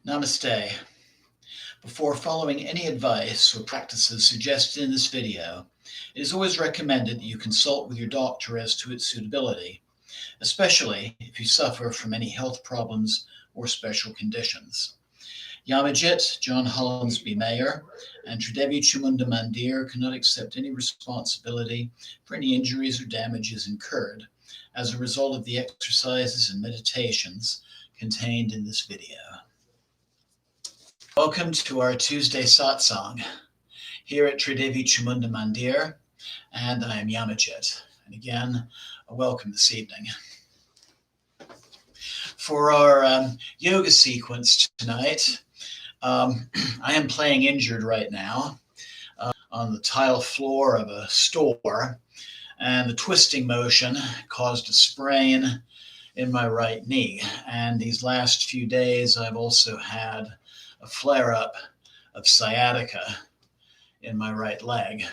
Namaste. Before following any advice or practices suggested in this video, it is always recommended that you consult with your doctor as to its suitability, especially if you suffer from any health problems or special conditions. Yamajit, John Hollinsby Mayer, and Tridevi Chamunda Mandir cannot accept any responsibility for any injuries or damages incurred as a result of the exercises and meditations contained in this video. Welcome to our Tuesday Satsang here at Tridevi Chamunda Mandir, and I am Yamajit. And again, a welcome this evening. For our yoga sequence tonight, I am playing injured right now on the tile floor of a store, and the twisting motion caused a sprain in my right knee. And these last few days, I've also had a flare-up of sciatica in my right leg.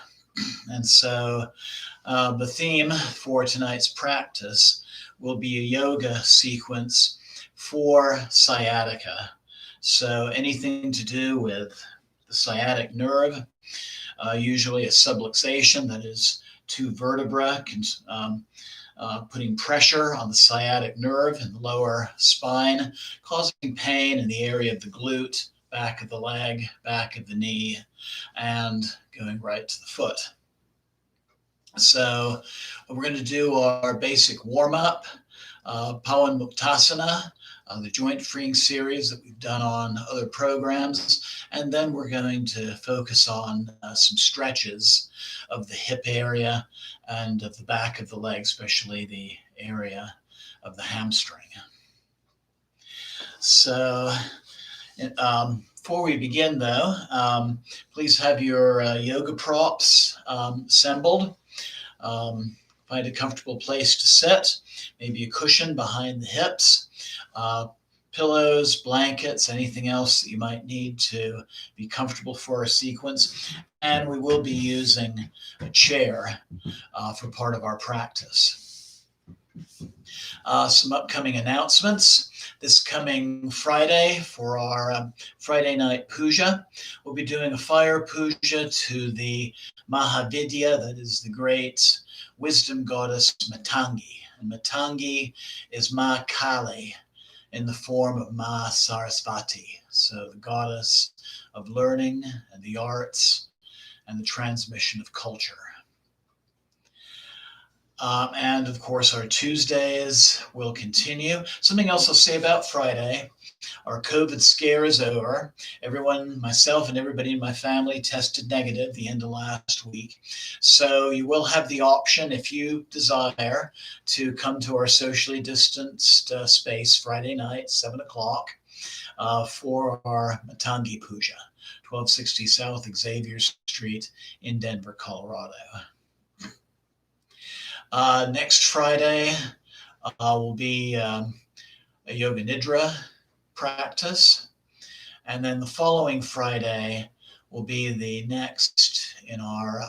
And so the theme for tonight's practice will be a yoga sequence for sciatica. So anything to do with the sciatic nerve, usually a subluxation, that is two vertebrae, putting pressure on the sciatic nerve in the lower spine, causing pain in the area of the glute, back of the leg, back of the knee, and going right to the foot. So we're going to do our basic warm-up, Pawan Muktasana, the joint freeing series that we've done on other programs, and then we're going to focus on some stretches of the hip area and of the back of the leg, especially the area of the hamstring. So before we begin, though, please have your yoga props assembled. Find a comfortable place to sit, maybe a cushion behind the hips, pillows, blankets, anything else that you might need to be comfortable for our sequence. And we will be using a chair for part of our practice. Some upcoming announcements. This coming Friday for our Friday night puja, we'll be doing a fire puja to the Mahavidya, that is the great wisdom goddess Matangi. And Matangi is Ma Kali in the form of Ma Sarasvati, so the goddess of learning and the arts and the transmission of culture. And of course, our Tuesdays will continue. Something else I'll say about Friday, our COVID scare is over. Everyone, myself and everybody in my family tested negative the end of last week. So you will have the option, if you desire, to come to our socially distanced space Friday night, 7 o'clock, for our Matangi Puja, 1260 South Xavier Street in Denver, Colorado. Next Friday will be a Yoga Nidra practice. And then the following Friday will be the next in our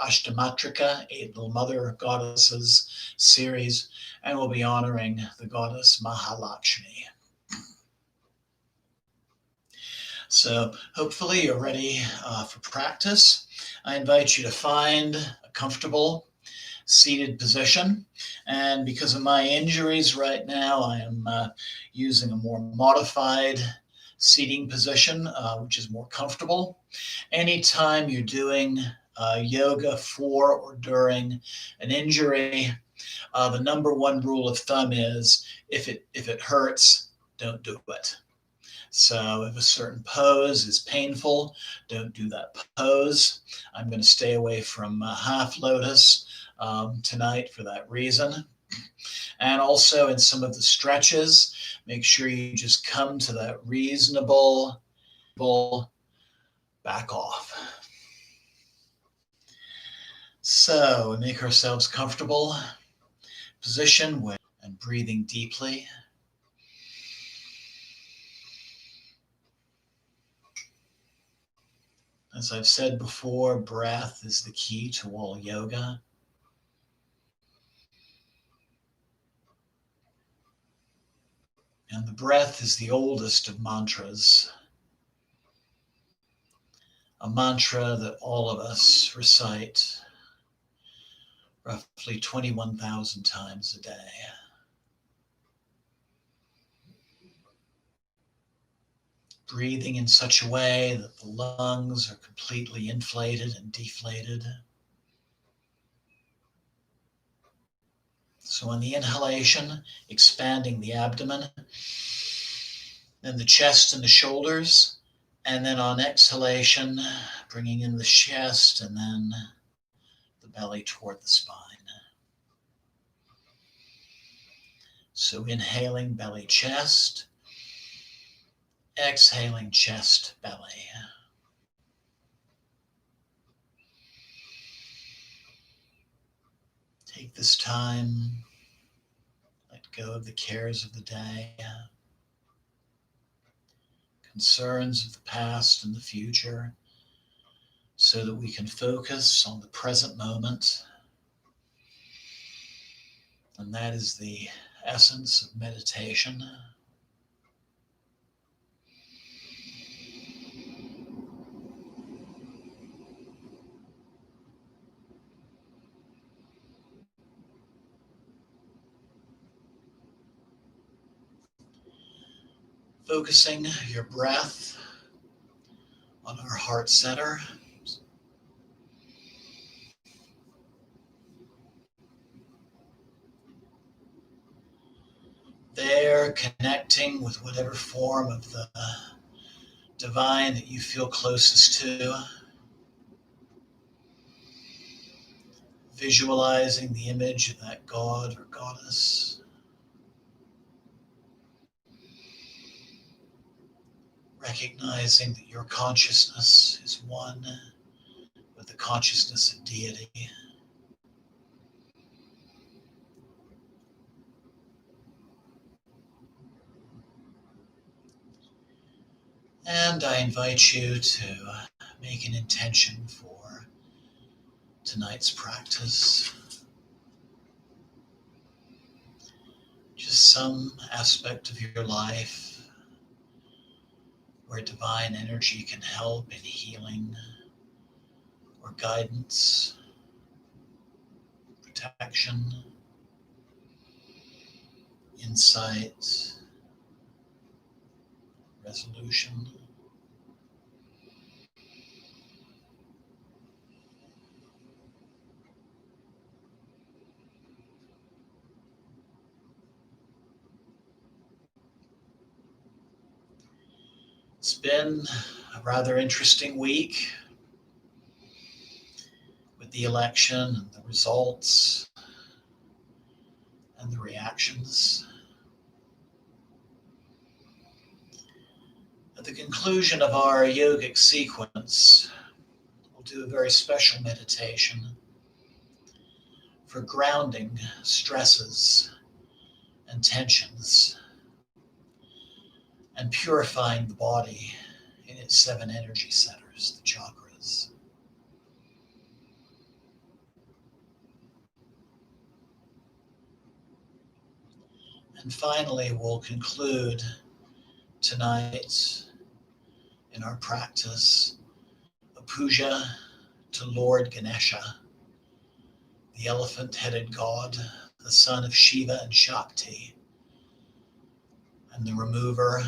Ashtamatrika, 8 Little Mother Goddesses series, and we'll be honoring the goddess Mahalakshmi. So hopefully you're ready for practice. I invite you to find a comfortable seated position, and because of my injuries right now, I am using a more modified seating position, which is more comfortable. Anytime you're doing yoga for or during an injury, the number one rule of thumb is if it hurts, don't do it. So if a certain pose is painful, don't do that pose. I'm going to stay away from half lotus tonight for that reason. And also in some of the stretches, make sure you just come to that reasonable back off. So we make ourselves comfortable, position with, and breathing deeply. As I've said before, breath is the key to all yoga. And the breath is the oldest of mantras, a mantra that all of us recite roughly 21,000 times a day. Breathing in such a way that the lungs are completely inflated and deflated. So on the inhalation, expanding the abdomen, then the chest and the shoulders, and then on exhalation, bringing in the chest and then the belly toward the spine. So inhaling belly, chest, exhaling chest, belly. Take this time, let go of the cares of the day, concerns of the past and the future, so that we can focus on the present moment. And that is the essence of meditation. Focusing your breath on our heart center. There, connecting with whatever form of the divine that you feel closest to. Visualizing the image of that god or goddess. Recognizing that your consciousness is one with the consciousness of deity. And I invite you to make an intention for tonight's practice. Just some aspect of your life where divine energy can help in healing or guidance, protection, insight, resolution. It's been a rather interesting week with the election and the results and the reactions. At the conclusion of our yogic sequence, we'll do a very special meditation for grounding stresses and tensions and purifying the body in its 7 energy centers, the chakras. And finally, we'll conclude tonight in our practice a puja to Lord Ganesha, the elephant-headed god, the son of Shiva and Shakti, and the remover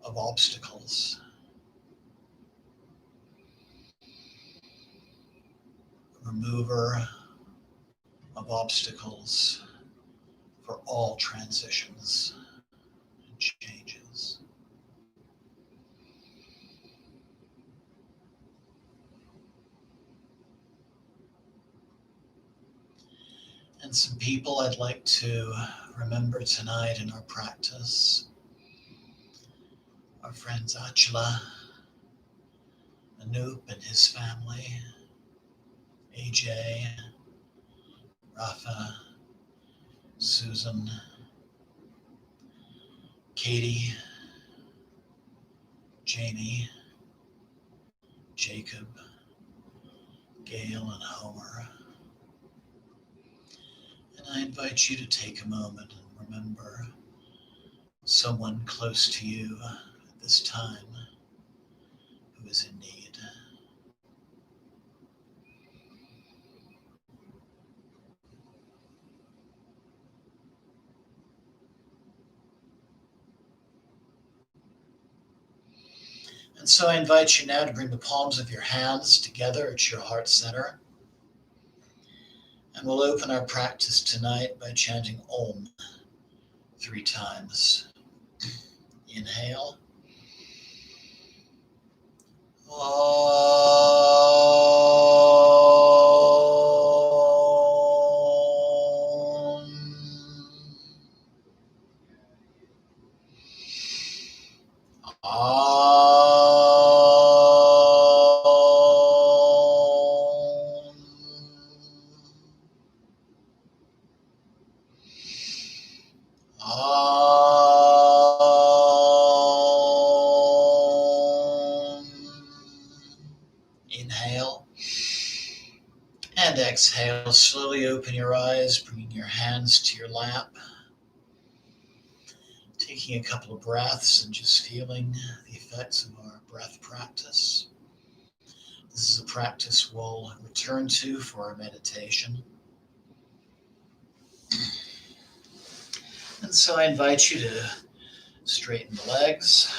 of obstacles. Remover of obstacles for all transitions and changes. And some people I'd like to remember tonight in our practice. Our friends Achala, Anoop and his family, AJ, Rafa, Susan, Katie, Jamie, Jacob, Gail, and Homer. And I invite you to take a moment and remember someone close to you at this time who is in need. And so I invite you now to bring the palms of your hands together at your heart center. And we'll open our practice tonight by chanting Om 3 times. Inhale. Om. Inhale and exhale. Slowly open your eyes, bringing your hands to your lap. Taking a couple of breaths and just feeling the effects of our breath practice. This is a practice we'll return to for our meditation. And so I invite you to straighten the legs.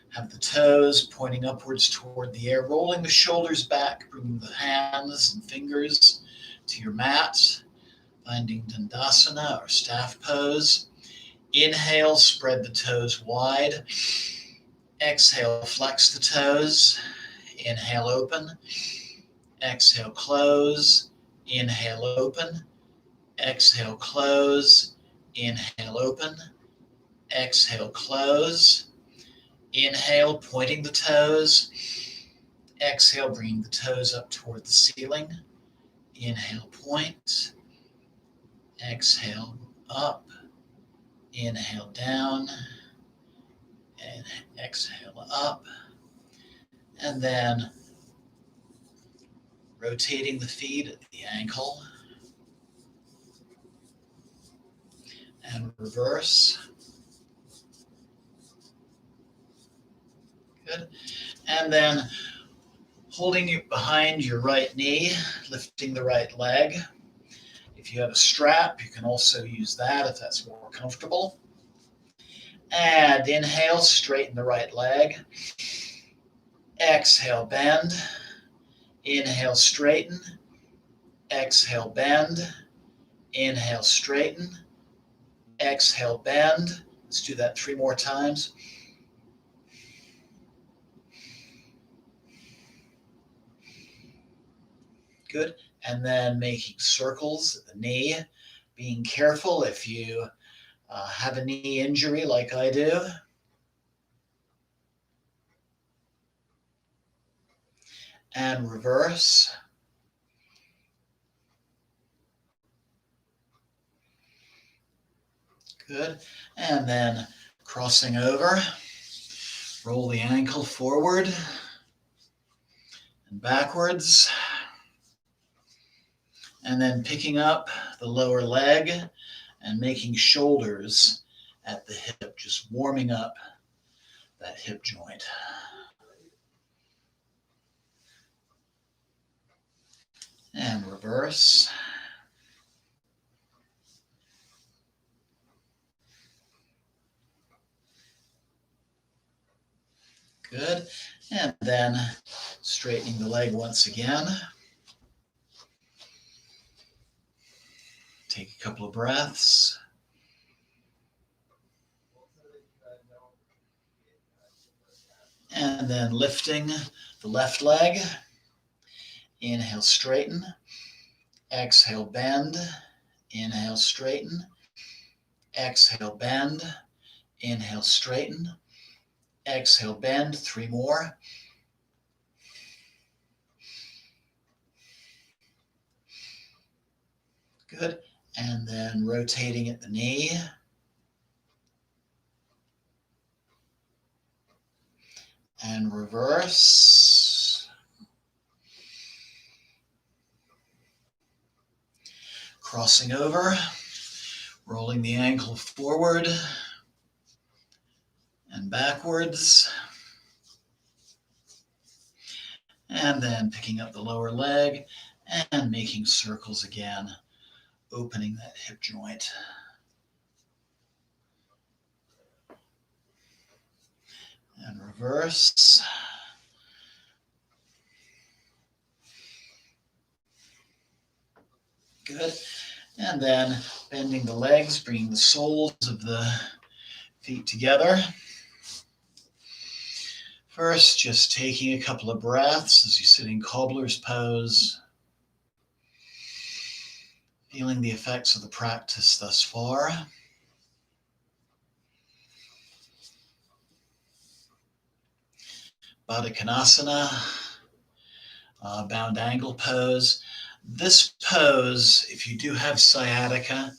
Have the toes pointing upwards toward the air, rolling the shoulders back, bringing the hands and fingers to your mat, finding Dandasana or staff pose. Inhale, spread the toes wide. Exhale, flex the toes. Inhale, open. Exhale, close. Inhale, open. Exhale, close. Inhale, open. Exhale, close. Inhale, pointing the toes. Exhale, bringing the toes up toward the ceiling. Inhale, point. Exhale, up. Inhale, down. And exhale, up. And then rotating the feet at the ankle. And reverse. Good. And then holding you behind your right knee, lifting the right leg. If you have a strap, you can also use that if that's more comfortable. And inhale, straighten the right leg. Exhale, bend. Inhale, straighten. Exhale, bend. Inhale, straighten. Exhale, bend. Let's do that 3 more times. Good. And then making circles at the knee. Being careful if you have a knee injury like I do. And reverse. Good. And then crossing over. Roll the ankle forward and backwards. And then picking up the lower leg and making shoulders at the hip, just warming up that hip joint. And reverse. Good. And then straightening the leg once again. Take a couple of breaths. And then lifting the left leg. Inhale, straighten. Exhale, bend. Inhale, straighten. Exhale, bend. Inhale, straighten. Exhale, bend. 3 more. Good. And then rotating at the knee. And reverse. Crossing over. Rolling the ankle forward and backwards. And then picking up the lower leg and making circles again, opening that hip joint. And reverse. Good. And then bending the legs, bringing the soles of the feet together. First, just taking a couple of breaths as you sit in cobbler's pose, feeling the effects of the practice thus far. Baddha Konasana, bound angle pose. This pose, if you do have sciatica,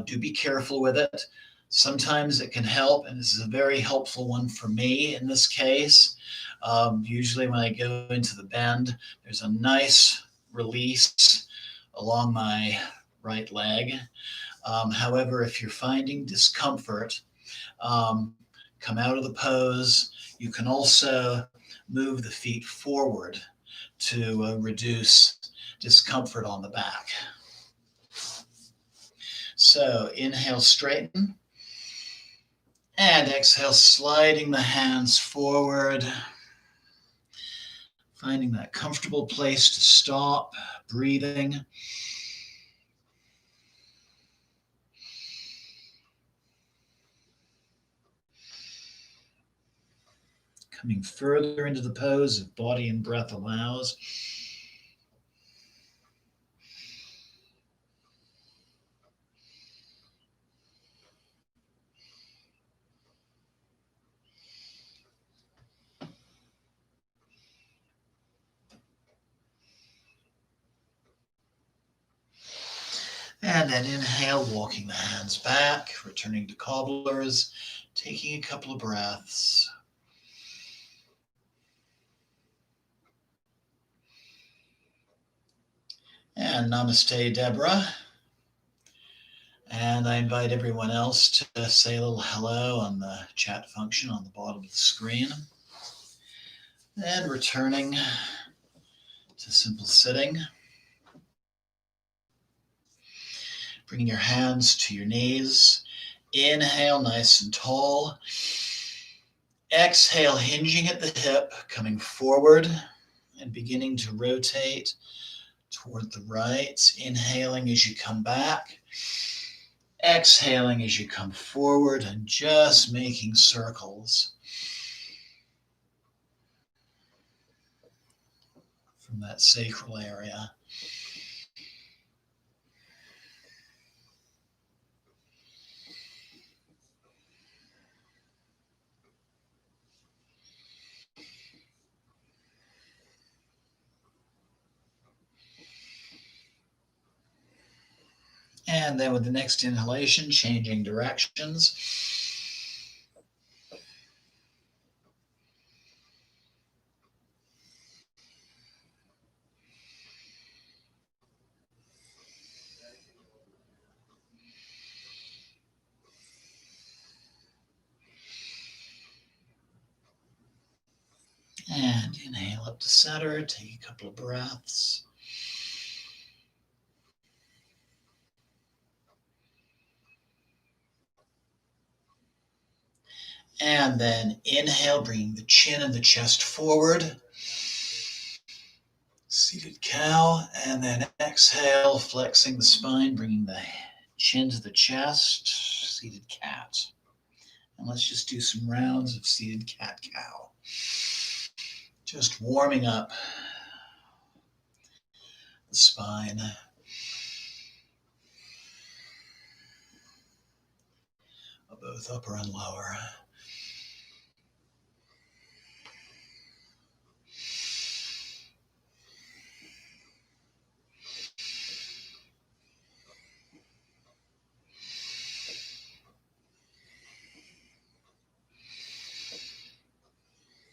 do be careful with it. Sometimes it can help, and this is a very helpful one for me in this case. Usually when I go into the bend, there's a nice release along my right leg. However, if you're finding discomfort, come out of the pose. You can also move the feet forward to reduce discomfort on the back. So inhale, straighten. And exhale, sliding the hands forward. Finding that comfortable place to stop, breathing. Coming further into the pose if body and breath allows. And then inhale, walking the hands back, returning to cobblers, taking a couple of breaths. And namaste, Deborah. And I invite everyone else to say a little hello on the chat function on the bottom of the screen. And returning to simple sitting. Bringing your hands to your knees. Inhale, nice and tall. Exhale, hinging at the hip, coming forward and beginning to rotate toward the right. Inhaling as you come back. Exhaling as you come forward and just making circles from that sacral area. And then with the next inhalation, changing directions. And inhale up to center, take a couple of breaths. And then inhale, bringing the chin and the chest forward. Seated cow. And then exhale, flexing the spine, bringing the chin to the chest. Seated cat. And let's just do some rounds of seated cat-cow. Just warming up the spine. Both upper and lower.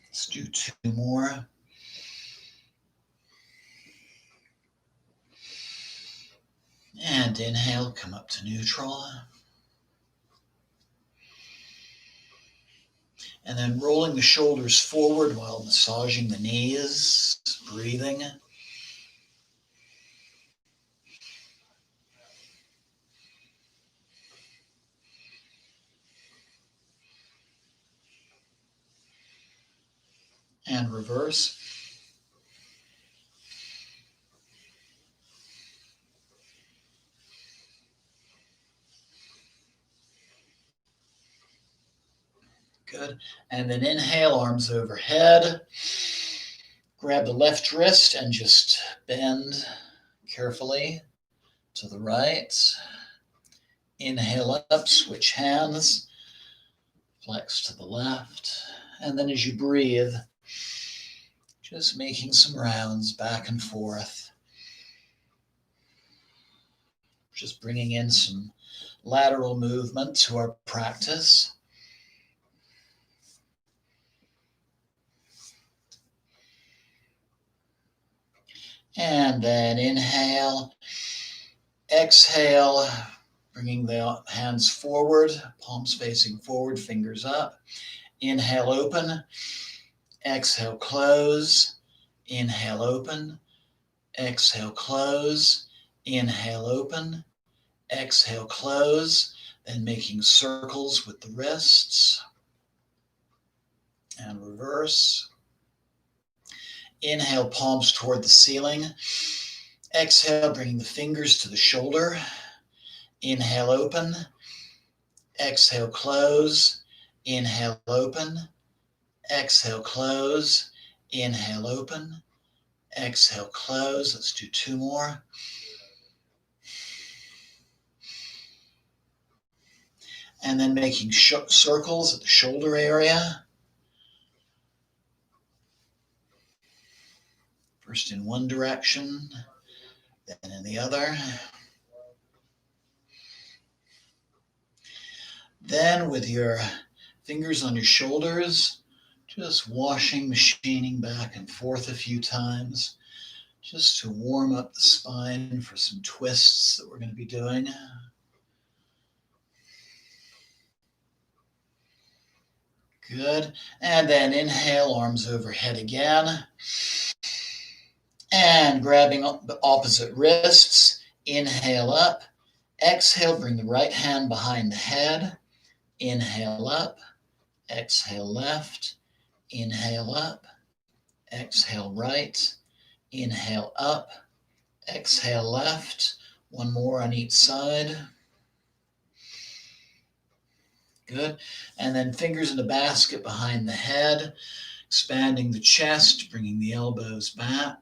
Let's do two more. And inhale, come up to neutral. And then rolling the shoulders forward while massaging the knees, breathing. And reverse. Good. And then inhale, arms overhead. Grab the left wrist and just bend carefully to the right. Inhale up, switch hands, flex to the left. And then as you breathe, just making some rounds back and forth. Just bringing in some lateral movement to our practice. And then inhale, exhale, bringing the hands forward, palms facing forward, fingers up. Inhale, open. Exhale, close. Inhale, open. Exhale, close. Inhale, open. Exhale, close. Then making circles with the wrists. And reverse. Inhale, palms toward the ceiling. Exhale, bringing the fingers to the shoulder. Inhale, open. Exhale, close. Inhale, open. Exhale, close. Inhale, open. Exhale, close. Let's do two more. And then making circles at the shoulder area. First in one direction, then in the other. Then with your fingers on your shoulders, just washing, machining back and forth a few times, just to warm up the spine for some twists that we're going to be doing. Good. And then inhale, arms overhead again. And grabbing the opposite wrists, inhale up. Exhale, bring the right hand behind the head. Inhale up. Exhale left. Inhale up. Exhale right. Inhale up. Exhale left. One more on each side. Good. And then fingers in a basket behind the head, expanding the chest, bringing the elbows back.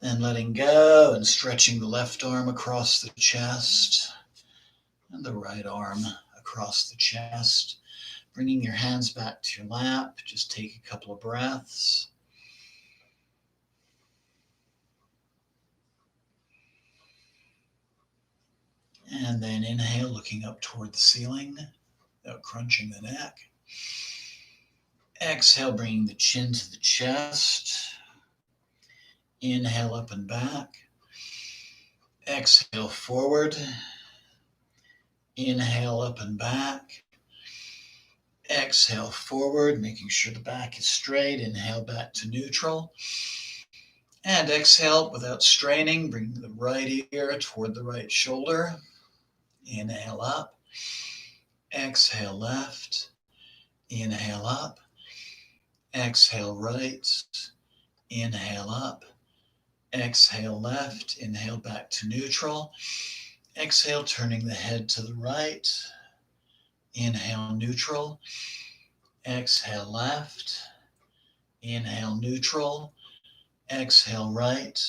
Then letting go and stretching the left arm across the chest and the right arm across the chest. Bringing your hands back to your lap. Just take a couple of breaths. And then inhale, looking up toward the ceiling without crunching the neck. Exhale, bringing the chin to the chest. Inhale up and back. Exhale forward. Inhale up and back. Exhale forward, making sure the back is straight. Inhale back to neutral. And exhale without straining, bring the right ear toward the right shoulder. Inhale up. Exhale left. Inhale up. Exhale right. Inhale up. Exhale left. Inhale back to neutral. Exhale, turning the head to the right. Inhale, neutral. Exhale, left. Inhale, neutral. Exhale, right.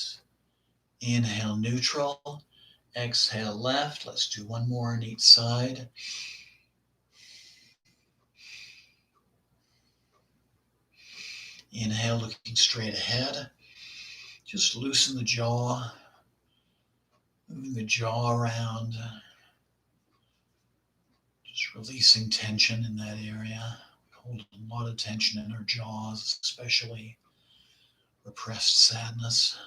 Inhale, neutral. Exhale, left. Let's do one more on each side. Inhale, looking straight ahead. Just loosen the jaw, moving the jaw around. Just releasing tension in that area. We hold a lot of tension in our jaws, especially repressed sadness.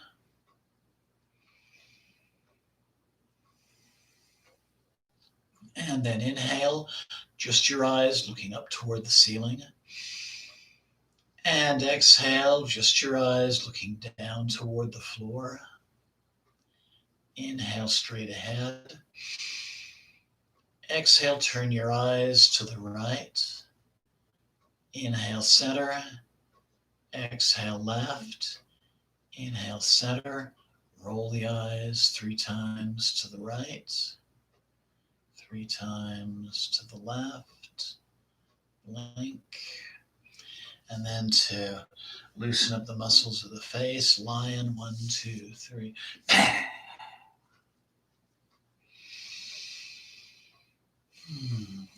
And then inhale, just your eyes looking up toward the ceiling. And exhale, just your eyes looking down toward the floor. Inhale straight ahead. Exhale, turn your eyes to the right. Inhale, center. Exhale, left. Inhale, center. Roll the eyes 3 times to the right. 3 times to the left. Blink. And then to loosen up the muscles of the face, lion, 1, 2, 3.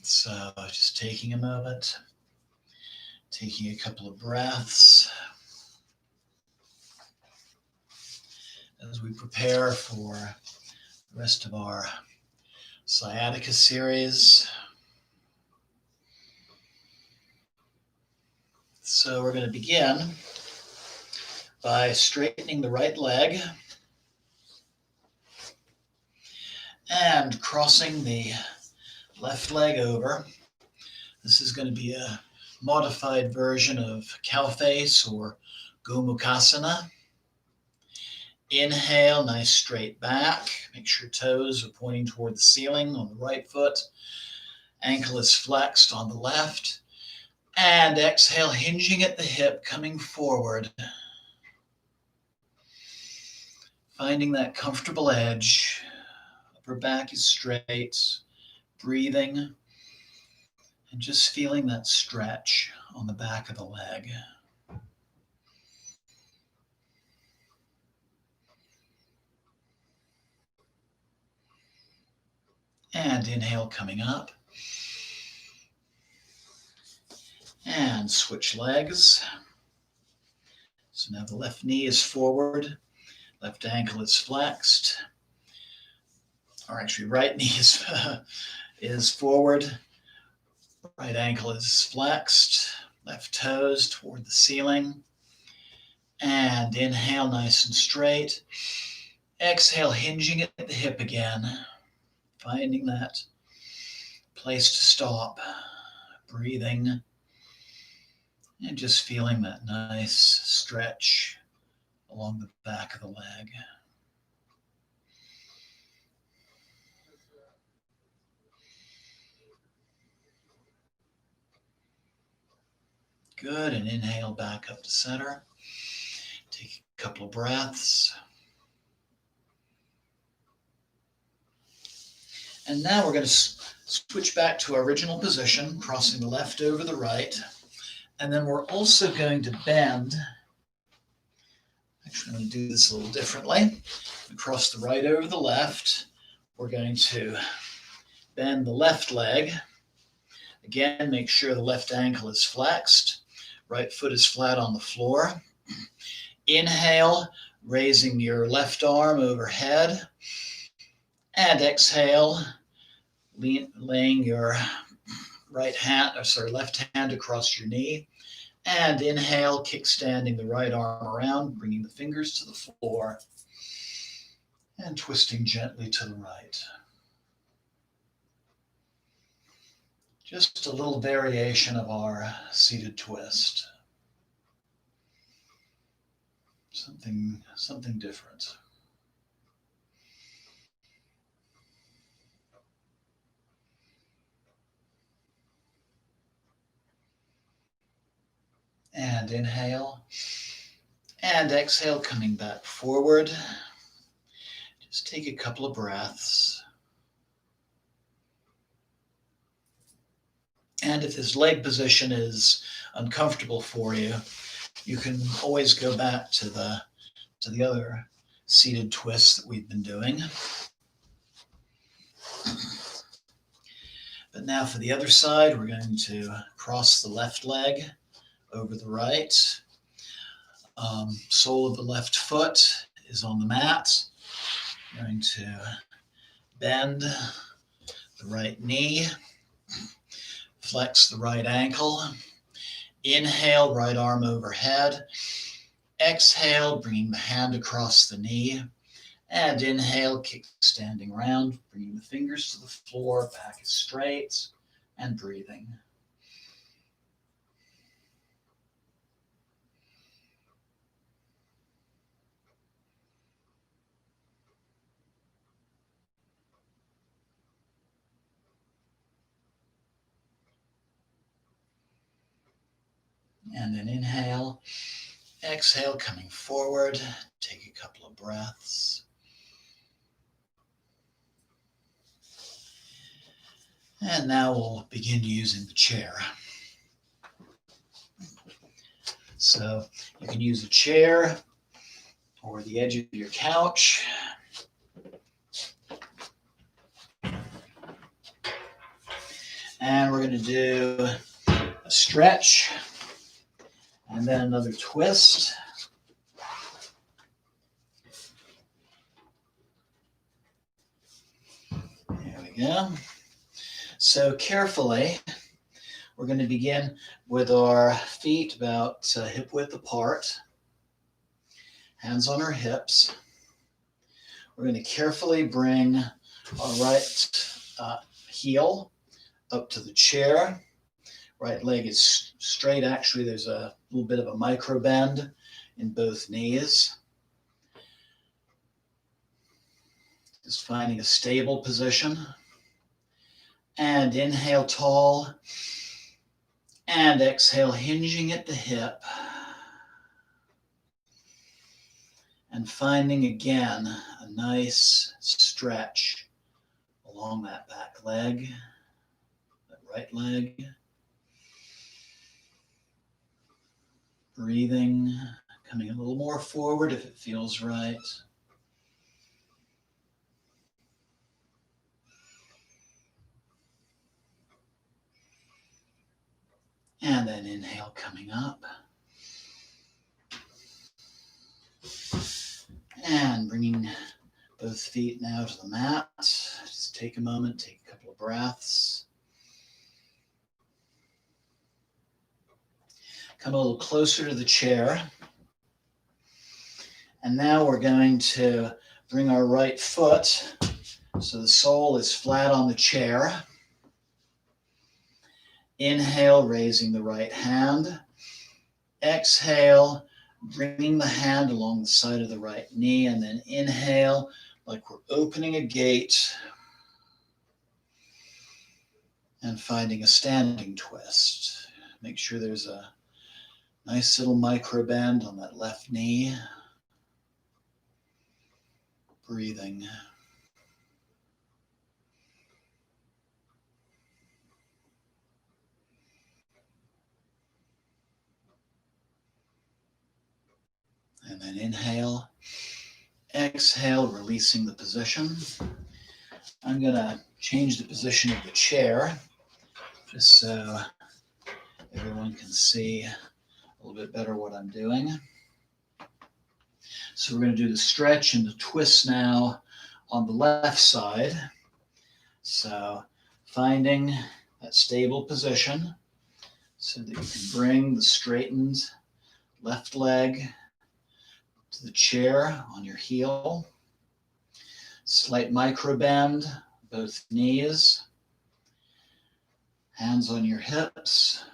So just taking a moment, taking a couple of breaths as we prepare for the rest of our Sciatica series. So we're going to begin by straightening the right leg and crossing the left leg over. This is going to be a modified version of cow face or Gomukhasana. Inhale, nice straight back. Make sure toes are pointing toward the ceiling on the right foot. Ankle is flexed on the left. And exhale, hinging at the hip, coming forward. Finding that comfortable edge. Upper back is straight. Breathing. And just feeling that stretch on the back of the leg. And inhale, coming up. And switch legs. So now the left knee is forward, left ankle is flexed, or actually right knee is forward, right ankle is flexed, left toes toward the ceiling. And inhale, nice and straight. Exhale, hinging at the hip again, finding that place to stop, breathing. And just feeling that nice stretch along the back of the leg. Good, and inhale back up to center. Take a couple of breaths. And now we're going to switch back to our original position, crossing the left over the right. And then we're also going to bend. Actually, I'm going to do this a little differently. Cross the right over the left. We're going to bend the left leg. Again, make sure the left ankle is flexed. Right foot is flat on the floor. Inhale, raising your left arm overhead. And exhale, laying your left hand across your knee. And inhale, kickstanding the right arm around, bringing the fingers to the floor, and twisting gently to the right. Just a little variation of our seated twist. Something different. And inhale. And exhale, coming back forward. Just take a couple of breaths. And if this leg position is uncomfortable for you, you can always go back to the other seated twists that we've been doing. But now for the other side, we're going to cross the left leg over the right. Sole of the left foot is on the mat. I'm going to bend the right knee, flex the right ankle. Inhale, right arm overhead. Exhale, bringing the hand across the knee. And inhale, kick standing round, bringing the fingers to the floor, back is straight, and breathing. And then inhale, exhale, coming forward, take a couple of breaths. And now we'll begin using the chair. So you can use a chair or the edge of your couch. And we're going to do a stretch and then another twist. There we go. So carefully, we're going to begin with our feet about hip width apart, hands on our hips. We're going to carefully bring our right heel up to the chair. Right leg is straight. Actually, there's a little bit of a micro bend in both knees. Just finding a stable position. And inhale tall. And exhale, hinging at the hip. And finding again a nice stretch along that back leg, that right leg. Breathing, coming a little more forward if it feels right. And then inhale, coming up. And bringing both feet now to the mat. Just take a moment, take a couple of breaths. Come a little closer to the chair. And now we're going to bring our right foot so the sole is flat on the chair. Inhale, raising the right hand. Exhale, bringing the hand along the side of the right knee, and then inhale like we're opening a gate and finding a standing twist. Make sure there's a nice little micro bend on that left knee. Breathing. And then inhale, exhale, releasing the position. I'm going to change the position of the chair just so everyone can see a little bit better what I'm doing. So we're going to do the stretch and the twist now on the left side. So finding that stable position so that you can bring the straightened left leg to the chair on your heel. Slight micro bend, both knees. Hands on your hips.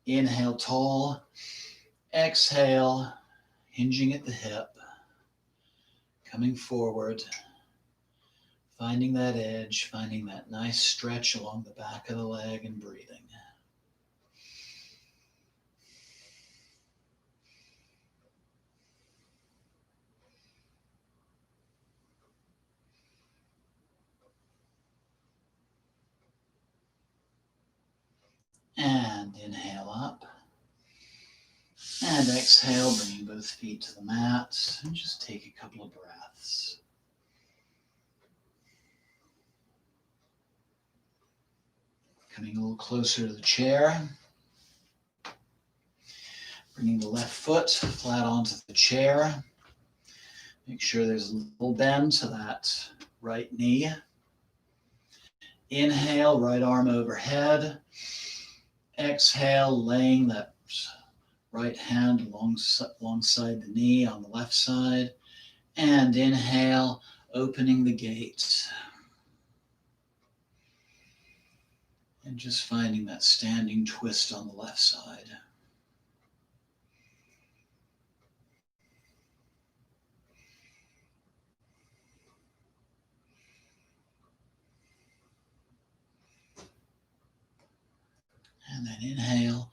Inhale tall. Exhale, hinging at the hip. Coming forward. Finding that edge, finding that nice stretch along the back of the leg and breathing. And inhale up. And exhale, bringing both feet to the mat. And just take a couple of breaths. Coming a little closer to the chair. Bringing the left foot flat onto the chair. Make sure there's a little bend to that right knee. Inhale, right arm overhead. Exhale, laying that right hand alongside the knee on the left side. And inhale, opening the gate. And just finding that standing twist on the left side. And then inhale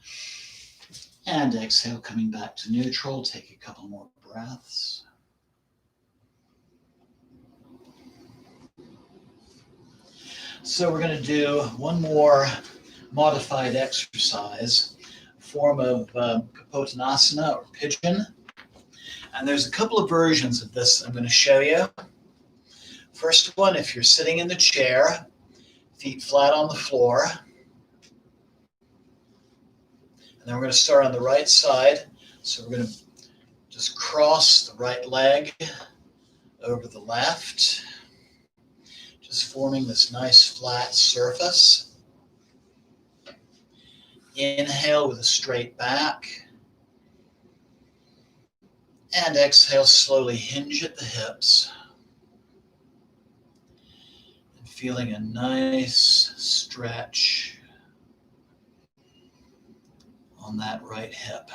and exhale, coming back to neutral. Take a couple more breaths. So we're going to do one more modified exercise, form of Kapotanasana or pigeon. And there's a couple of versions of this I'm going to show you. First one, if you're sitting in the chair, feet flat on the floor. And then we're going to start on the right side. So we're going to just cross the right leg over the left, just forming this nice flat surface. Inhale with a straight back. And exhale, slowly hinge at the hips. And feeling a nice stretch on that right hip.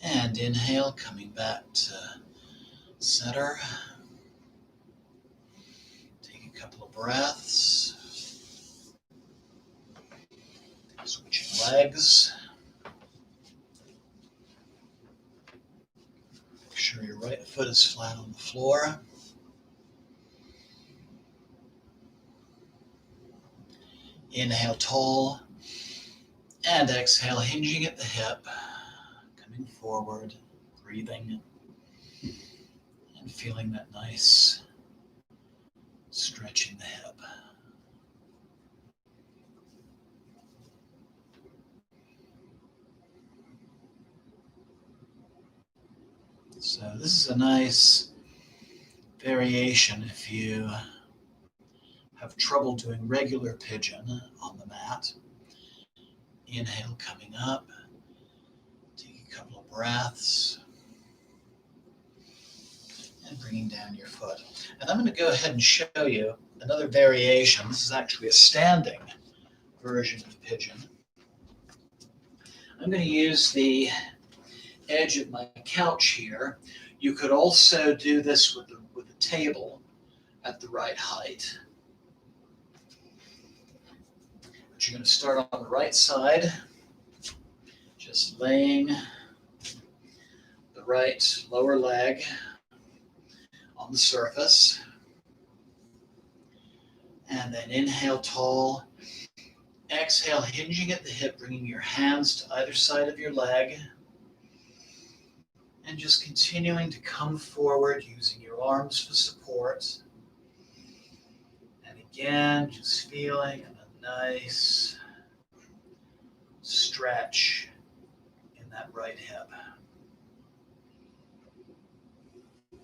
And inhale, coming back to center. Take a couple of breaths. Switching legs. Make sure your right foot is flat on the floor. Inhale tall. And exhale, hinging at the hip. Coming forward, breathing. And feeling that nice stretch in the hip. So this is a nice variation if you have trouble doing regular pigeon on the mat. Inhale coming up. Take a couple of breaths. And bringing down your foot. And I'm going to go ahead and show you another variation. This is actually a standing version of pigeon. I'm going to use the edge of my couch here. You could also do this with the table at the right height. But you're going to start on the right side, just laying the right lower leg on the surface. And then inhale tall. Exhale, hinging at the hip, bringing your hands to either side of your leg. And just continuing to come forward using your arms for support. And again, just feeling a nice stretch in that right hip. Make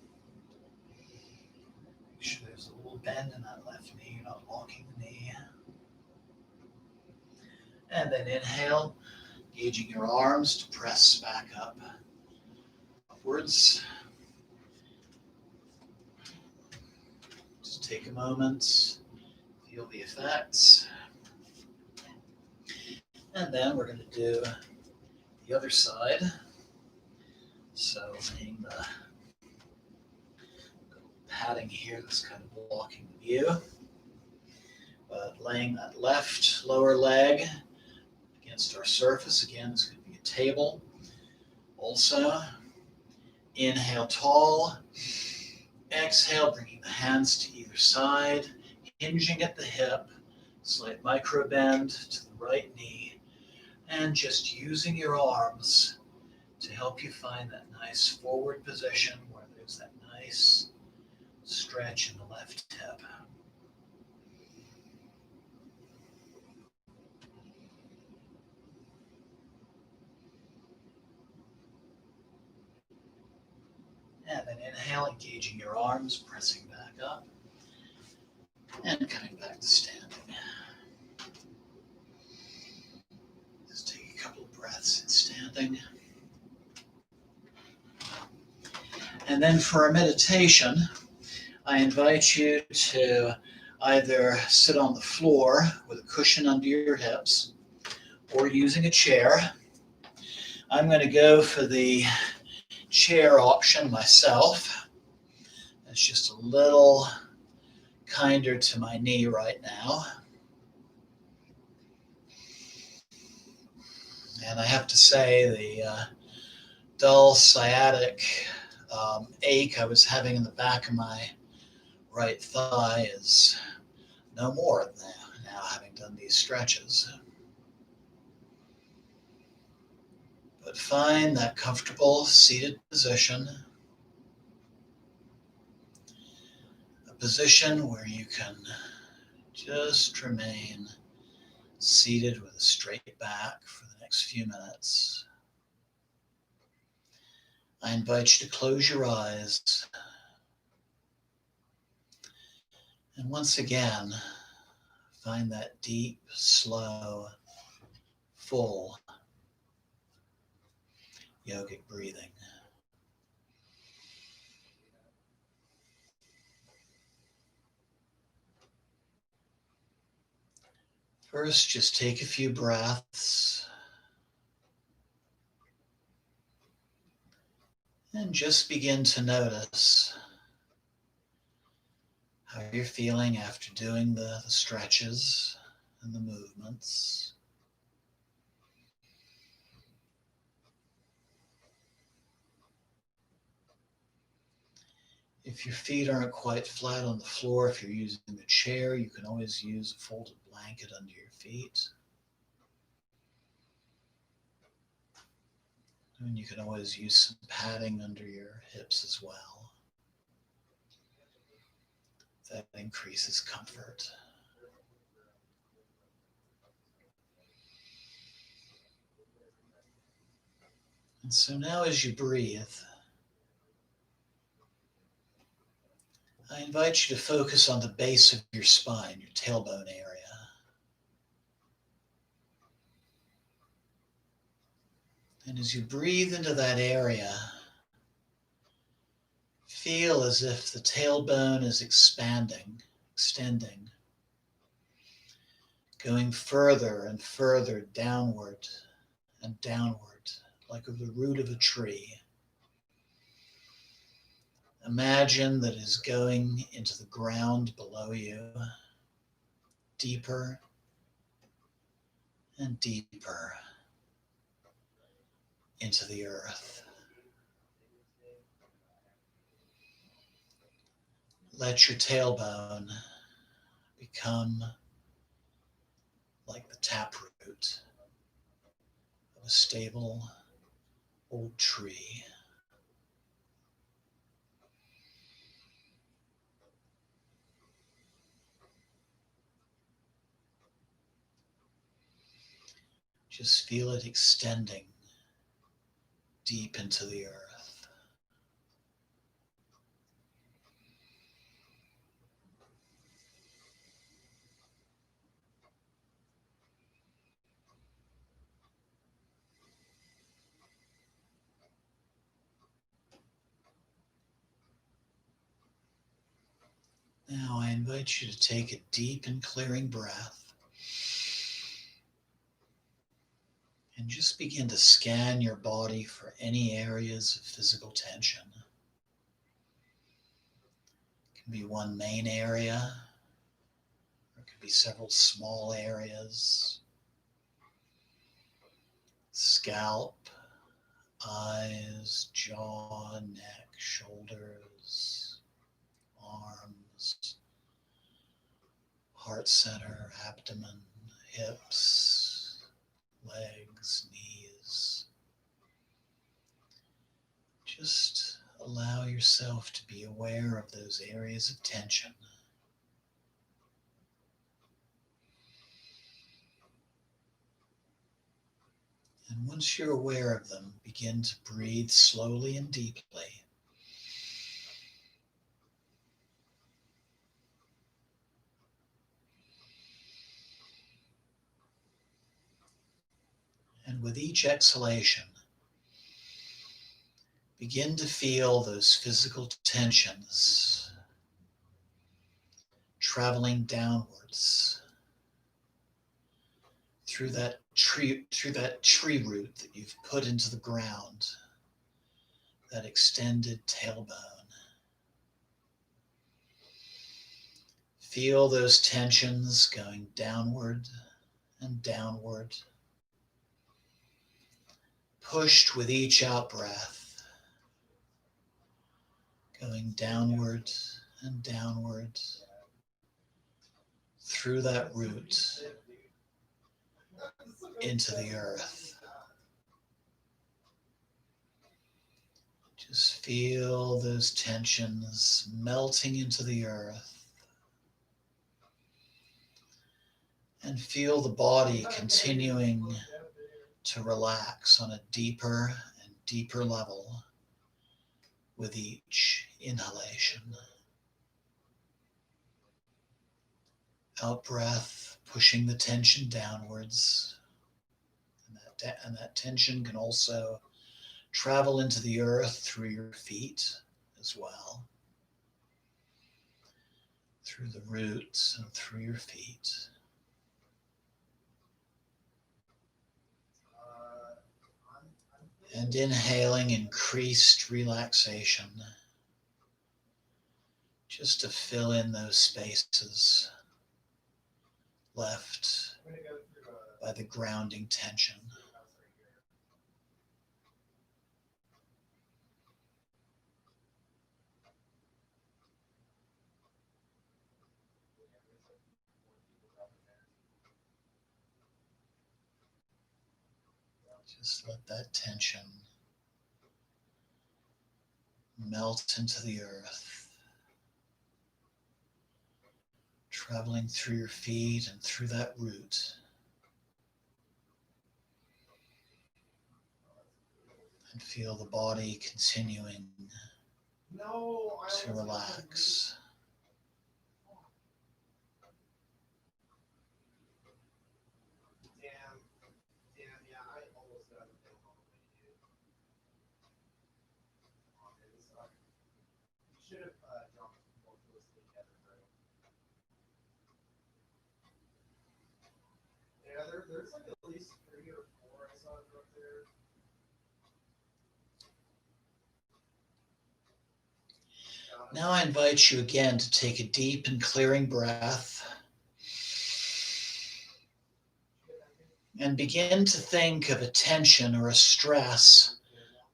sure there's a little bend in that left knee, you're not locking the knee. And then inhale, engaging your arms to press back up, upwards. Just take a moment, feel the effects. And then we're going to do the other side. So laying the padding here that's kind of blocking the view. But laying that left lower leg against our surface. Again, this could be a table. Also, inhale tall. Exhale, bringing the hands to either side, hinging at the hip, slight micro bend to the right knee, and just using your arms to help you find that nice forward position where there's that nice stretch in the left hip. And then inhale, engaging your arms, pressing back up, and coming back to standing. breathing. And then for our meditation, I invite you to either sit on the floor with a cushion under your hips or using a chair. I'm going to go for the chair option myself. It's just a little kinder to my knee right now. And I have to say the dull sciatic ache I was having in the back of my right thigh is no more now having done these stretches. But find that comfortable seated position, a position where you can just remain seated with a straight back for the next few minutes. I invite you to close your eyes. And once again, find that deep, slow, full yogic breathing. First, just take a few breaths and just begin to notice how you're feeling after doing the stretches and the movements. If your feet aren't quite flat on the floor, if you're using a chair, you can always use a folded blanket under your feet. And you can always use some padding under your hips as well. That increases comfort. And so now as you breathe, I invite you to focus on the base of your spine, your tailbone area. And as you breathe into that area, feel as if the tailbone is expanding, extending, going further and further downward and downward, like the root of a tree. Imagine that it is going into the ground below you, deeper and deeper into the earth. Let your tailbone become like the taproot of a stable old tree. Just feel it extending deep into the earth. Now I invite you to take a deep and clearing breath and just begin to scan your body for any areas of physical tension. It can be one main area, or it could be several small areas. Scalp, eyes, jaw, neck, shoulders, arms, heart center, abdomen, hips, legs, knees. Just allow yourself to be aware of those areas of tension. And once you're aware of them, begin to breathe slowly and deeply. And with each exhalation, Begin to feel those physical tensions traveling downwards through that tree root that you've put into the ground, that extended tailbone. Feel those tensions going downward and downward, pushed with each out-breath, going downward and downward through that root into the earth. Just feel those tensions melting into the earth. And feel the body continuing to relax on a deeper and deeper level with each inhalation. Out breath, pushing the tension downwards. And that tension can also travel into the earth through your feet as well. Through the roots and through your feet. And inhaling increased relaxation, just to fill in those spaces left by the grounding tension. Just let that tension melt into the earth, traveling through your feet and through that root. And feel the body continuing to relax. There's like at least 3 or 4 I saw up there. Now I invite you again to take a deep and clearing breath and begin to think of a tension or a stress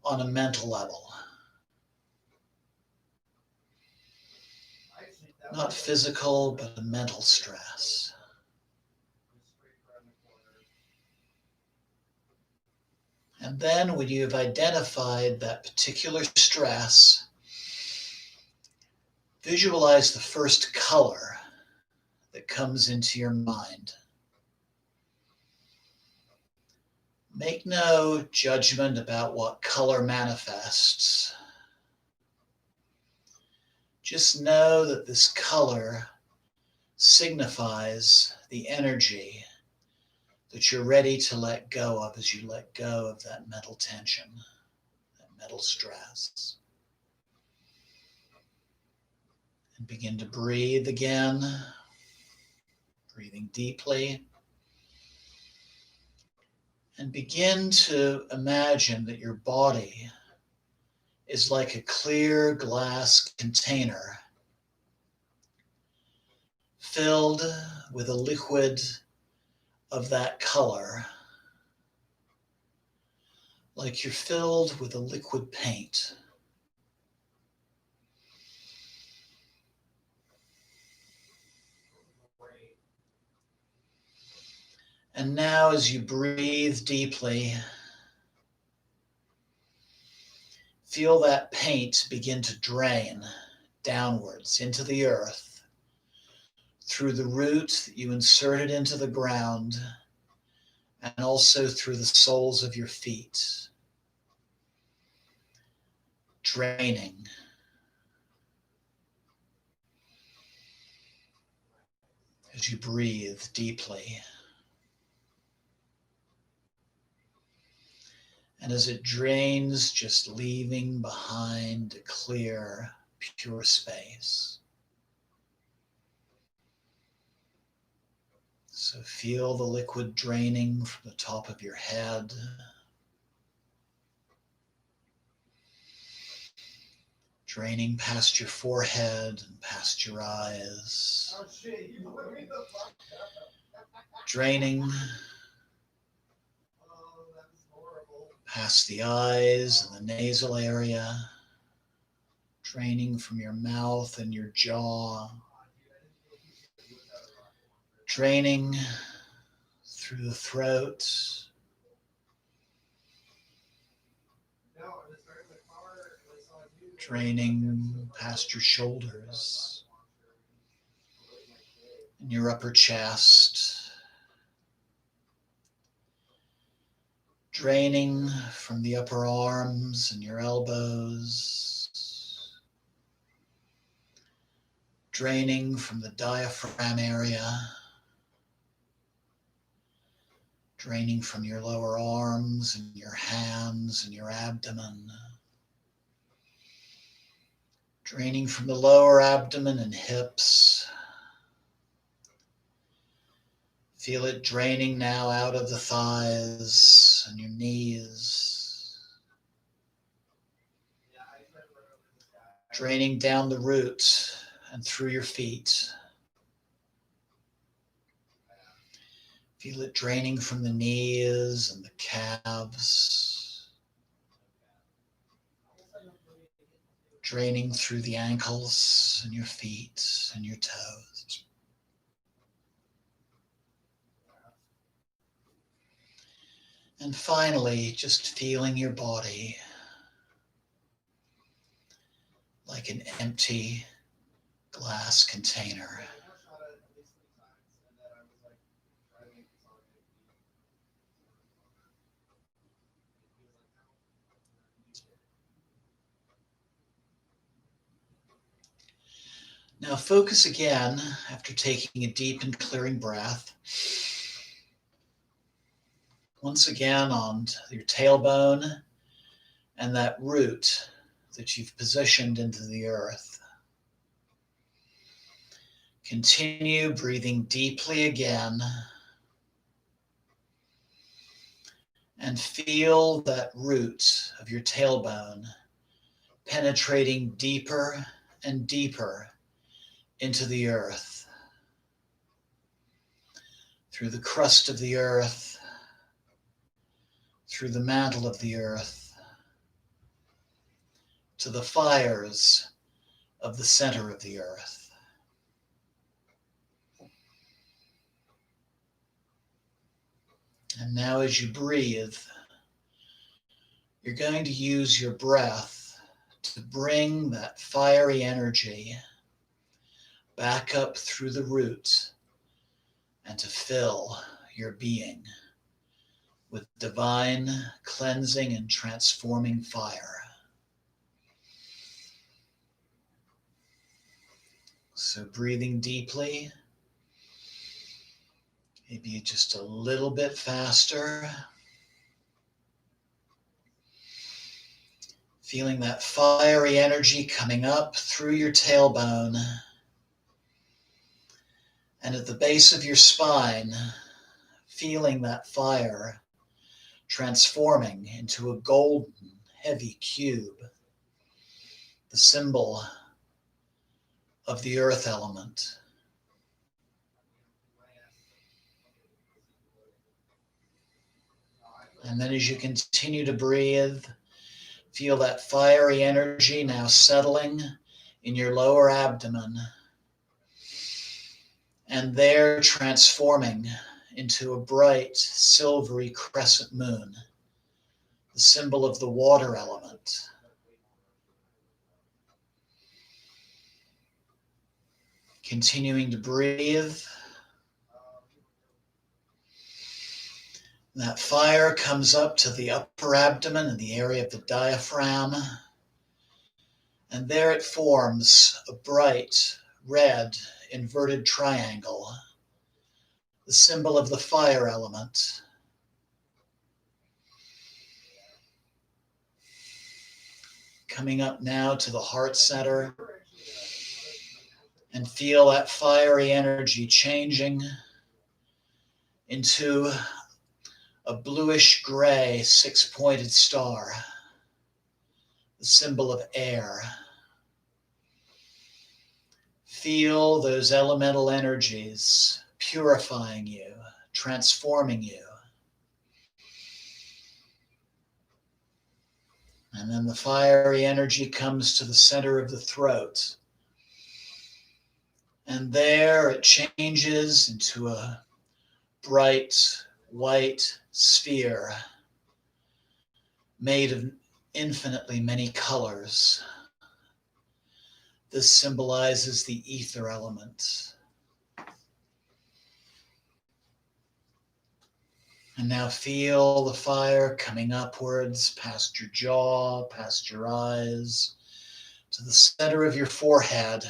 on a mental level. Not physical, but a mental stress. And then when you have identified that particular stress, visualize the first color that comes into your mind. Make no judgment about what color manifests. Just know that this color signifies the energy that you're ready to let go of as you let go of that mental tension, that mental stress. And begin to breathe again, breathing deeply. And begin to imagine that your body is like a clear glass container filled with a liquid of that color, like you're filled with a liquid paint. And now as you breathe deeply, feel that paint begin to drain downwards into the earth through the root that you inserted into the ground and also through the soles of your feet, draining. As you breathe deeply. And as it drains, just leaving behind a clear, pure space. So feel the liquid draining from the top of your head, draining past your forehead and past your eyes, Oh shit, you put me the fuck up. draining Oh, that's horrible. past the eyes and the nasal area, draining from your mouth and your jaw, draining through the throat, No, I'm just starting the car and I saw you. draining past your shoulders and your upper chest, draining from the upper arms and your elbows, draining from the diaphragm area, draining from your lower arms and your hands and your abdomen, draining from the lower abdomen and hips. Feel it draining now out of the thighs and your knees, draining down the root and through your feet. Feel it draining from the knees and the calves, draining through the ankles and your feet and your toes. And finally, just feeling your body like an empty glass container. Now focus again, after taking a deep and clearing breath, once again on your tailbone and that root that you've positioned into the earth. Continue breathing deeply again and feel that root of your tailbone penetrating deeper and deeper into the earth, through the crust of the earth, through the mantle of the earth, to the fires of the center of the earth. And now as you breathe, you're going to use your breath to bring that fiery energy back up through the root and to fill your being with divine cleansing and transforming fire. So breathing deeply, maybe just a little bit faster. Feeling that fiery energy coming up through your tailbone and at the base of your spine, feeling that fire transforming into a golden, heavy cube, the symbol of the earth element. And then as you continue to breathe, feel that fiery energy now settling in your lower abdomen and there transforming into a bright silvery crescent moon, the symbol of the water element. Continuing to breathe. That fire comes up to the upper abdomen and the area of the diaphragm. And there it forms a bright red inverted triangle, the symbol of the fire element. coming up now to the heart center, and feel that fiery energy changing into a bluish gray six-pointed star, the symbol of air. Feel those elemental energies purifying you, transforming you. And then the fiery energy comes to the center of the throat. And there it changes into a bright white sphere made of infinitely many colors. This symbolizes the ether element. And now feel the fire coming upwards past your jaw, past your eyes, to the center of your forehead,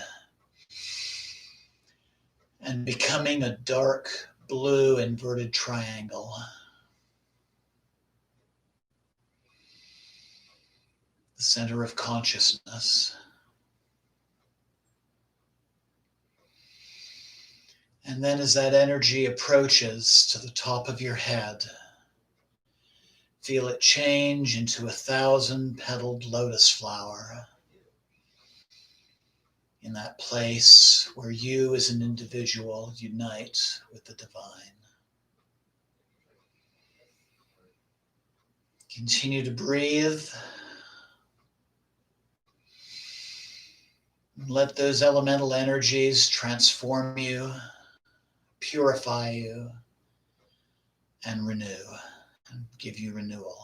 and becoming a dark blue inverted triangle. The center of consciousness. And then as that energy approaches to the top of your head, feel it change into 1,000-petaled lotus flower in that place where you as an individual unite with the divine. Continue to breathe. Let those elemental energies transform you, purify you, and renew, and give you renewal.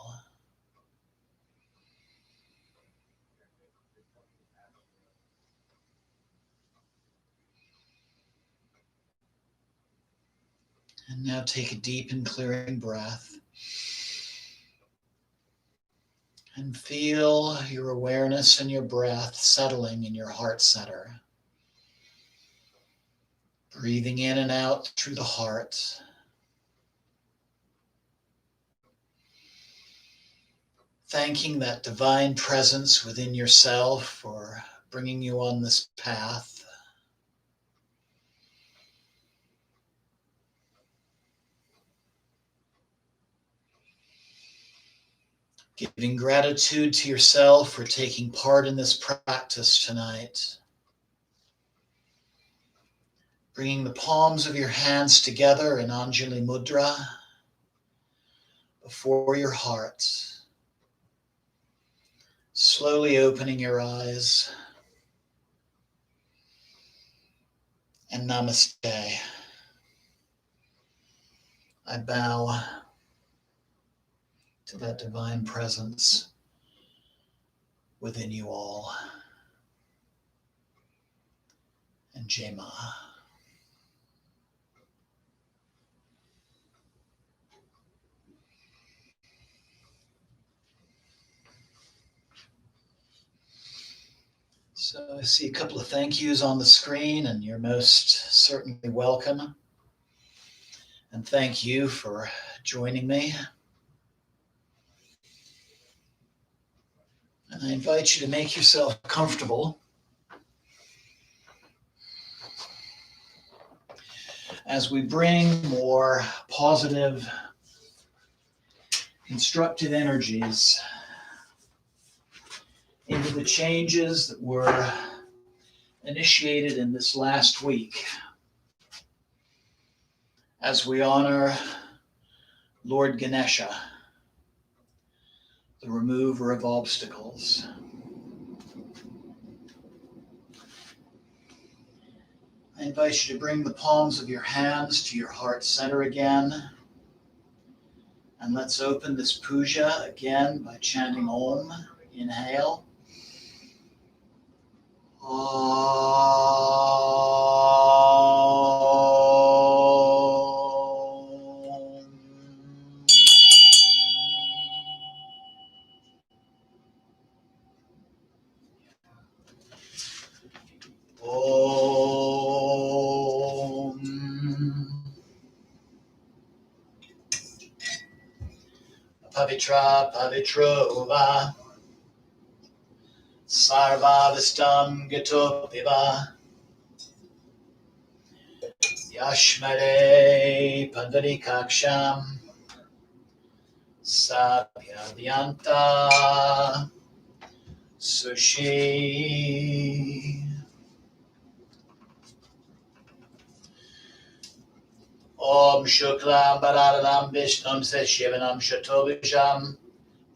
And now take a deep and clearing breath. And feel your awareness and your breath settling in your heart center. Breathing in and out through the heart. Thanking that divine presence within yourself for bringing you on this path. Giving gratitude to yourself for taking part in this practice tonight. Bringing the palms of your hands together in Anjali Mudra before your heart. Slowly opening your eyes. And namaste. I bow to that divine presence within you all. And Jai Ma. So I see a couple of thank yous on the screen, and you're most certainly welcome. And thank you for joining me. And I invite you to make yourself comfortable as we bring more positive, constructive energies into the changes that were initiated in this last week as we honor Lord Ganesha, the remover of obstacles. I invite you to bring the palms of your hands to your heart center again. And let's open this puja again by chanting Om. Inhale. Om. Om. Pavitra Pavitrova Sarvavastam Gato Piva Yashmare Pandarikaksham Sabhyavyanta Sushi. Om Shuklam Bharadam Vishnum Seshivanam Shatovisham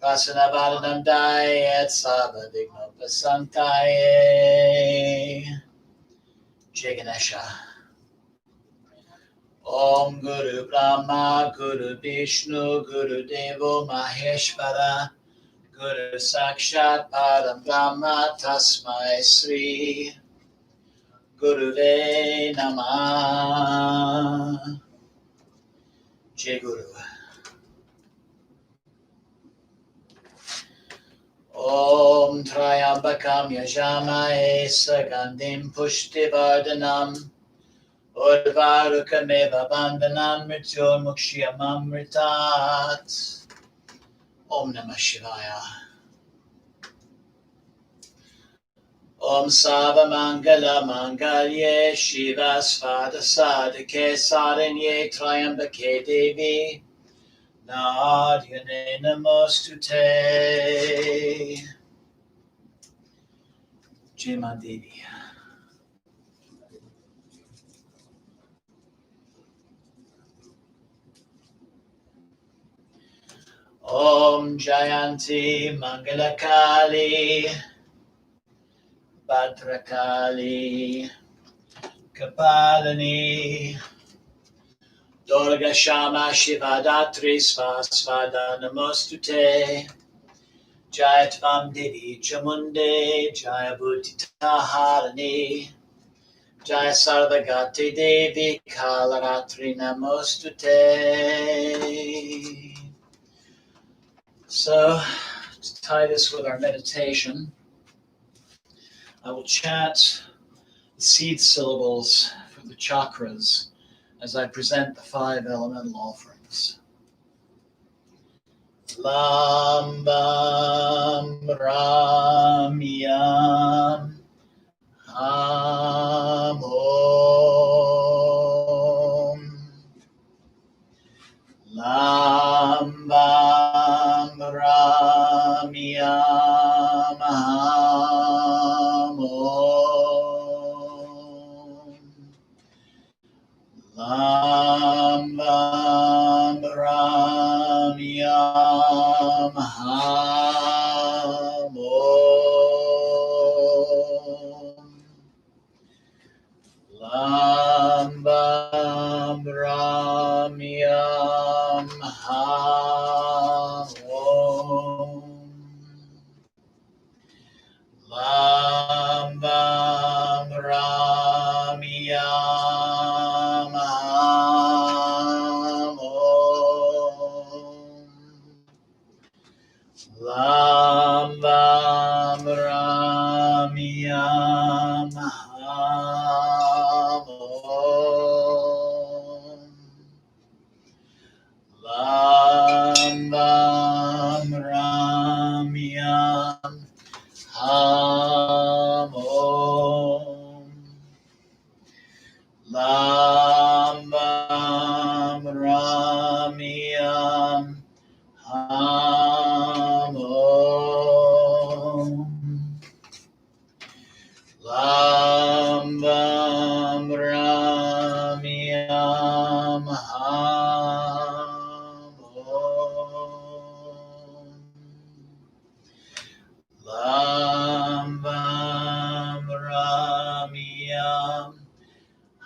Prasanavadanam Dayat Sabhavignam Pasantaye. Jai Ganesha. Om Guru Brahma Guru Vishnu Guru Devo Maheshvara Guru Sakshat Param Brahma Tasmai Sri Guruve Namah. Jai Guru. Om Trayambakam Yajamaye Sagandhim Pushtivardhanam Urvarukameva Bandhanam Mrityurmukshiyamamritat. Om Namah Shivaya. Om Sava Mangala Mangalye Shiva Svada Sadhake Saranye Trayambake Devi Nadyane Namostute. Jai Ma Devi. Om Jayanti Mangalakali Bhadrakali Kapalani Durga Shama Shivadatri Svasvada Namostute. Jaya Tvam Devi Chamunde Jaya Bhutitaharani Jaya Sarvagati Devi Kalaratri Namostute. So, to tie this with our meditation, I will chant the seed syllables for the chakras as I present the 5 elemental offerings. Lam Bam Ram Yam Ham Om. Lam Bam Ram Yam Ham Om. Lam Bam Ram Yam Ham Om. Lam Bam Ram Yam Ham Om. Lam Bam Ram Yam Ham Om. Lam Bam Ram Yam Ham Om. Lam Bam Ram Yam Ham Om. Lam Bam Ram Yam Ham Om. Lam Bam Ram Yam Ham Om. Lam Bam Ram Yam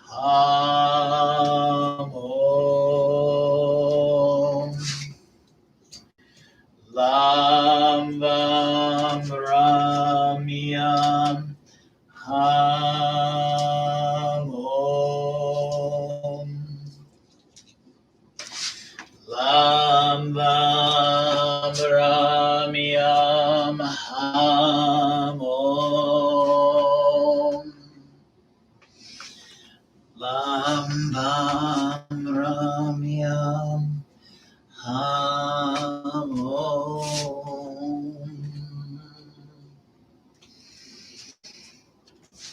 Ham Om. Lam Bam Ram Yam Ham Om. Lam Bam Ram Yam Ham Om. Lam Bam Ram Yam Ham Om.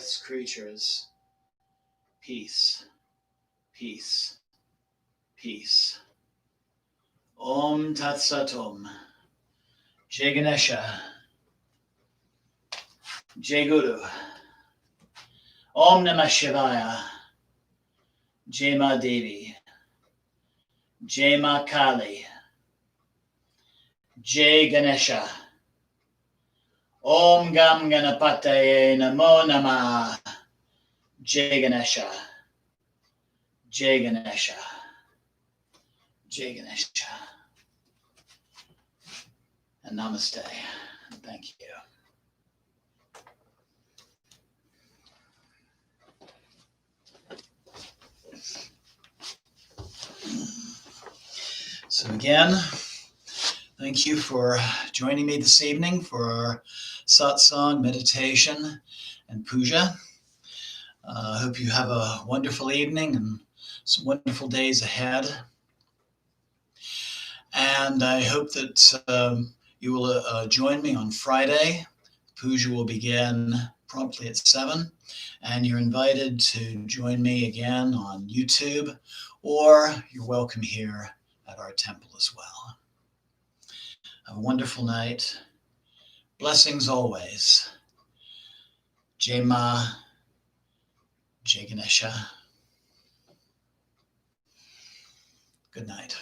earth's creatures. Peace, peace, peace. Om Tat Sat Om. Jai Ganesha. Jai Guru. Om Namah Shivaya. Jai Ma Devi. Jai Ma Kali. Jai Ganesha. Om Gam Ganapataye Namo Namah. Jai Ganesha. Jai Ganesha. Jai Ganesha. And namaste. And thank you. So again, thank you for joining me this evening for our satsang, meditation, and puja. I hope you have a wonderful evening and some wonderful days ahead. And I hope that you will join me on Friday. Puja will begin promptly at 7, and you're invited to join me again on YouTube, or you're welcome here at our temple as well. Have a wonderful night. Blessings always. Jai Ma, Jai Ganesha. Good night.